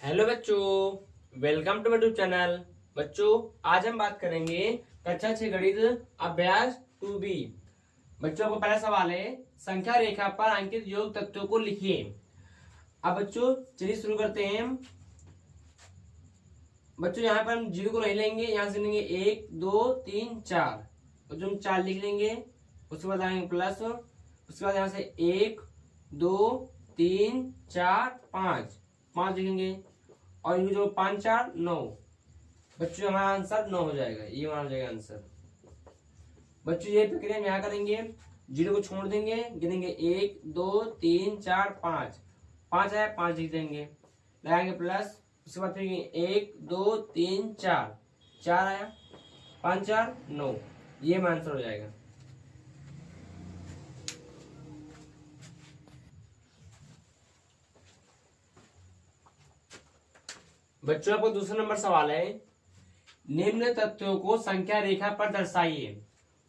Hello बच्चों, welcome to YouTube channel. बच्चों, आज हम बात करेंगे कक्षा 6 गणित अभ्यास 2B। बच्चों को पहला सवाल है, संख्या रेखा पर अंकित योग तत्वों को लिखिए। अब बच्चों चलिए शुरू करते हैं। बच्चों यहाँ पर हम जीरो को नहीं लेंगे, यहाँ से लेंगे 1 2 3 4। बच्चों हम 4 लिख लेंगे, उसके बाद आएंगे प्लस, उसके बाद यहाँ से 1 2 3 4 5 5 लिखेंगे और ये जो 5 4 9। बच्चों हमारा आंसर 9 हो जाएगा, ये हमारा हो जाएगा आंसर। बच्चों ये प्रक्रिया हम यहाँ करेंगे, जीरो को छोड़ देंगे, गिनेंगे 1 2 3 4 5 5 आया 5 लिख देंगे, लगाएंगे प्लस, उसके बाद फिर 1 2 3 4 4 आया 5 4 9, ये हमारा आंसर हो जाएगा। बच्चों आपको दूसरा नंबर सवाल है, निम्न तथ्यों को संख्या रेखा पर दर्शाइए।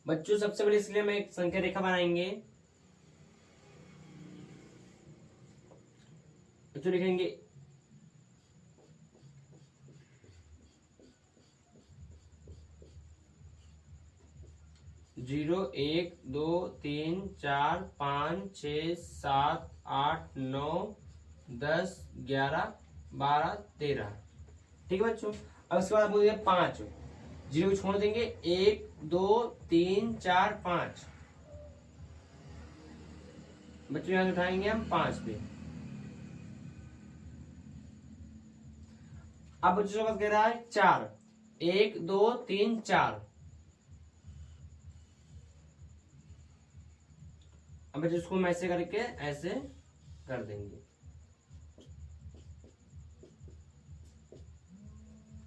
बच्चों सबसे पहले इसलिए हम एक संख्या रेखा बनाएंगे। बच्चों लिखेंगे 0 1 2 3 4 5 6 7 8 9 10 11 12 13। ठीक है बच्चों, अब इसके बाद बोलिए 5, जीरो को छोड़ देंगे, 1 2 3 4 5। बच्चों यहाँ से उठाएंगे हम 5 पे। अब बच्चों का कह रहा है 4, 1 2 3 4। अब बच्चों इसको हम ऐसे करके ऐसे कर देंगे।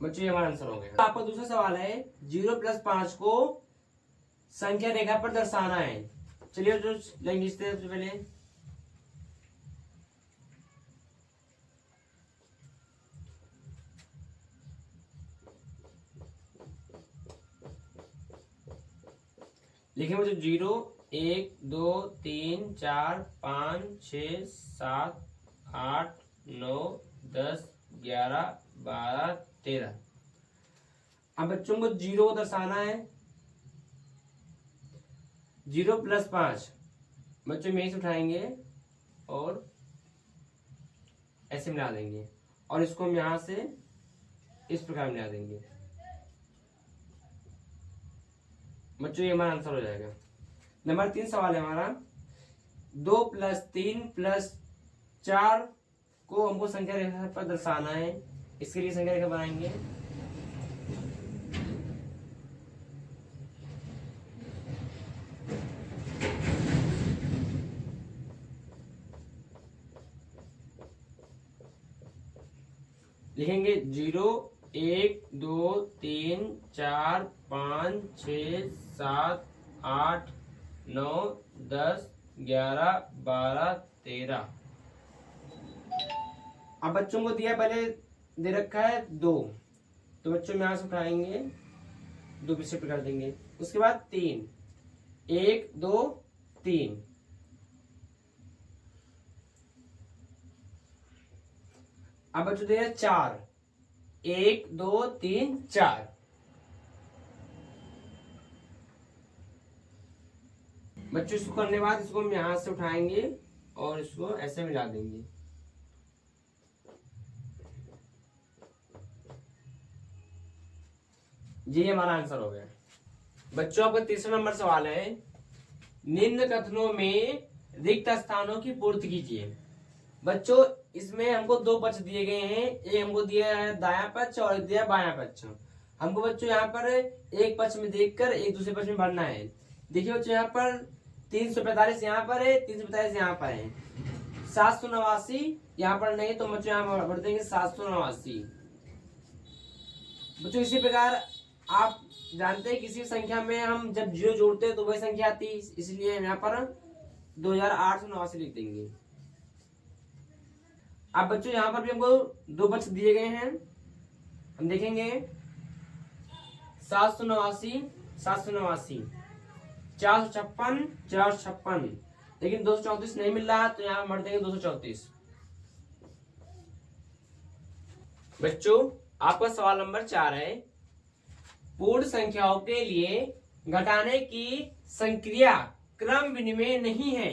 बच्चों ये हमारा आंसर हो गया। आपका दूसरा सवाल है, 0 + 5 को संख्या रेखा पर दर्शाना है। चलिए जो लैंग्वेज से सबसे पहले लिखेंगे बच्चों 0 1 2 3 4 5 6 7 8 9 10 11 12 13। अब बच्चों को 0 को दर्शाना है, 0 + 5। बच्चों में से उठाएंगे और ऐसे मिला देंगे और इसको हम यहां से इस प्रकार मिला देंगे। बच्चों ये हमारा आंसर हो जाएगा। नंबर 3 सवाल है हमारा, 2 + 3 + 4 को हमको संख्या रेखा पर दर्शाना है। इसके लिए संख्या रेखा बनाएंगे। लिखेंगे 0 1 2 3 4 5 6 7 8 9 10 11 12 13। अब बच्चों को दिया, पहले दे रखा है 2, तो बच्चों में यहां से उठाएंगे 2 पीछे कर देंगे। उसके बाद 3, 1 2 3। अब बच्चों दे 4, 1 2 3 4। बच्चों इसको करने के बाद इसको हम यहां से उठाएंगे और इसको ऐसे मिला देंगे। ये हमारा आंसर हो गया। बच्चों आपका तीसरा नंबर सवाल है, निम्न कथनों में रिक्त स्थानों की पूर्ति कीजिए। बच्चों इसमें हमको 2 पक्ष दिए गए हैं, एक हमको दिया है दायां पक्ष और एक दिया बायां पक्ष। हमको बच्चों यहाँ पर एक पक्ष में देखकर एक दूसरे पक्ष में भरना है। देखिए बच्चों यहाँ पर 345 यहाँ पर है, 345 यहाँ पर है, 789 यहाँ पर नहीं, तो बच्चों यहाँ भर देंगे 789। बच्चों इसी प्रकार आप जानते हैं किसी संख्या में हम जब जीरो जोड़ते हैं तो वही संख्या आती है, इसलिए हम यहाँ पर 2889 लिख देंगे। अब बच्चों यहाँ पर भी हमको 2 पक्ष दिए गए हैं, हम देखेंगे 789 789 456 456, लेकिन 234 नहीं मिल रहा तो यहाँ भर देंगे 234। बच्चों आपका सवाल नंबर 4 है, पूर्ण संख्याओं के लिए घटाने की संक्रिया क्रम विनिमय नहीं है,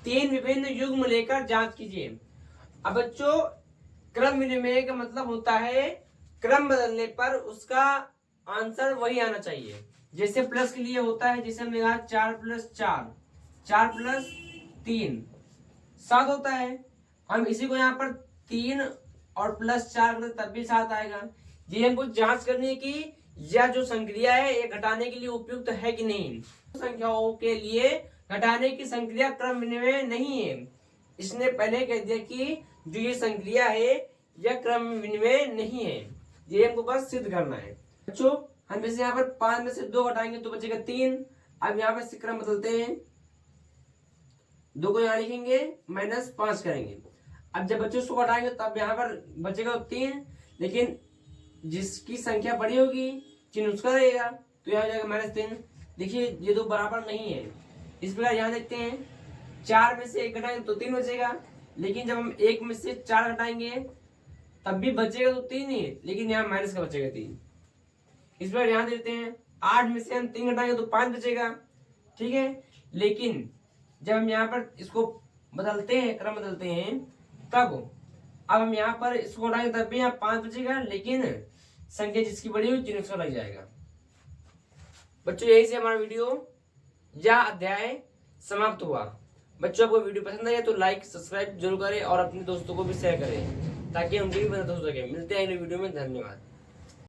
3 विभिन्न युग्म लेकर जांच कीजिए। अब बच्चों क्रम विनिमय का मतलब होता है क्रम बदलने पर उसका आंसर वही आना चाहिए। जैसे प्लस के लिए होता है, जैसे हमने कहा 4 + 4, 4 + 3 7 होता है। हम इसी को यहाँ पर 3 और +4 करते तब भी 7 आएगा। ये हमको जांच करनी है कि यह जो संक्रिया है ये घटाने के लिए उपयुक्त है कि नहीं। संख्याओं के लिए घटाने की संक्रिया क्रम विनिमय नहीं है। इसने पहले कह दिया कि जो ये संक्रिया है यह क्रम विनिमय नहीं है, ये हमको बस सिद्ध करना है। बच्चों हम जैसे यहाँ पर 5 में से 2 घटाएंगे तो बचेगा 3। अब यहाँ पर क्रम बदलते हैं, 2 को यहाँ लिखेंगे -5 करेंगे। अब जब बच्चों उसको घटाएंगे तब यहाँ पर बचेगा 3, लेकिन जिसकी संख्या बड़ी होगी चिन्ह उसका रहेगा, तो यहाँ जाएगा -3। देखिए ये 2 बराबर नहीं है। इस प्रकार यहाँ देखते हैं 4 में से 1 घटाएंगे तो 3 बचेगा, लेकिन जब हम 1 में से 4 घटाएंगे तब भी बचेगा तो 3 ही, लेकिन यहाँ माइनस का बचेगा 3। इस प्रकार यहाँ देते हैं 8 में से हम 3 घटाएंगे तो 5 बचेगा, ठीक है। लेकिन जब हम यहाँ पर इसको बदलते हैं, क्रम बदलते हैं, तब अब हम यहाँ पर इसको घटाएंगे तब भी यहाँ 5 बचेगा, लेकिन संख्या जिसकी बड़ी हुई चिन्ह उसका लग जाएगा। बच्चों यही से हमारा वीडियो या अध्याय समाप्त हुआ। बच्चों आपको वीडियो पसंद आए तो लाइक सब्सक्राइब जरूर करें और अपने दोस्तों को भी शेयर करें ताकि उनकी भी मदद हो सके। मिलते हैं अगले वीडियो में, धन्यवाद।